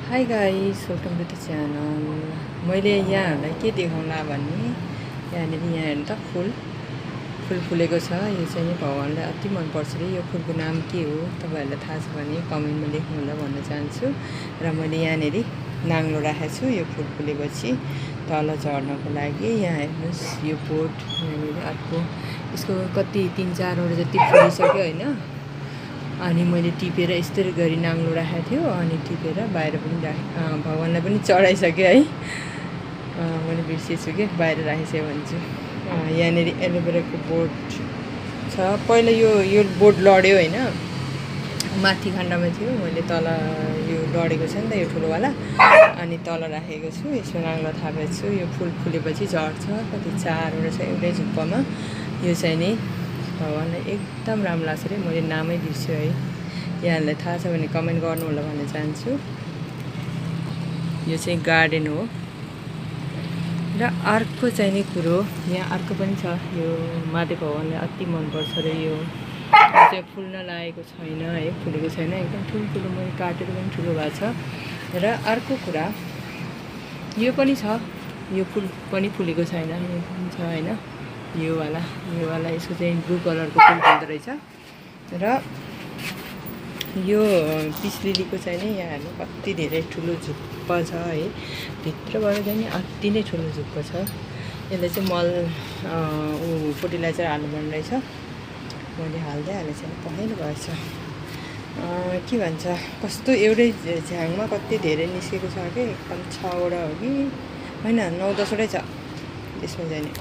High guys, welcome to the channel. मैले यहाँहरूलाई के देखाउँला भने यहाँनिर यहाँ हेर्नु त फुल फुलेको छ। यो चाहिँ नि भगवान्लाई अति मनपर्छ रे। यो फुलको नाम के हो तपाईँहरूलाई थाहा छ भने कमेन्टमा लेख्नु होला भन्न चाहन्छु। र मैले यहाँनिर नाङ्लो राखेको छु यो फुल फुलेपछि तल झर्नको लागि। यहाँ हेर्नुहोस् यो बोट यहाँनिर अर्को यसको कति 3-4वटा जति फुलिसक्यो होइन। अनि मैले टिपेर यस्तै गरी नाङ्लो राखेको थियो अनि टिपेर बाहिर पनि भगवान्लाई पनि चढाइसकेँ है। मैले बिर्सेछु कि बाहिर राखेछु भन्छु। यहाँनिर एलोभेराको बोट छ। पहिला यो बोट लड्यो होइन, माथि खण्डमा थियो। मैले तल यो लडेको छ नि त यो ठुलोवाला, अनि तल राखेको छु। यसमा नाङ्लो थापेको छु। यो फुल फुलेपछि झर्छ। कति 4वटा छ एउटै झुप्पामा। यो चाहिँ नि भगवान्लाई एकदम राम्रो लाग्छ अरे। मैले नामै बिर्स्यो है। यहाँहरूलाई थाहा छ भने कमेन्ट गर्नु होला भन्न चाहन्छु। यो चाहिँ गार्डन हो। र अर्को चाहिँ नि कुरो यहाँ अर्को पनि छ। यो महादेव भगवान्लाई अति मनपर्छ अरे। यो चाहिँ फुल्न लागेको छैन है, फुलेको छैन। एकदम ठुल्ठुलो मैले काटेर पनि ठुलो भएको छ। र अर्को कुरा यो पनि छ। यो फुल पनि फुलेको छैन, यो पनि छ होइन। योवाला यसको चाहिँ ब्लू कलरको फुल फुल्दो रहेछ। र यो पिस लिलीको चाहिँ नि यहाँ हेर्नु कति धेरै ठुलो झुप्पा छ है। भित्रबाट चाहिँ नि अति नै ठुलो झुप्पा छ। यसलाई चाहिँ मल फर्टिलाइजर हाल्नुपर्ने रहेछ। मैले हाल्दै हालेको छैन, पहेँलो भएछ। के भन्छ कस्तो एउटै झ्याङमा कति धेरै निस्केको छ कि 6वटा हो कि होइन 9-10वटै छ यसमा चाहिँ नि।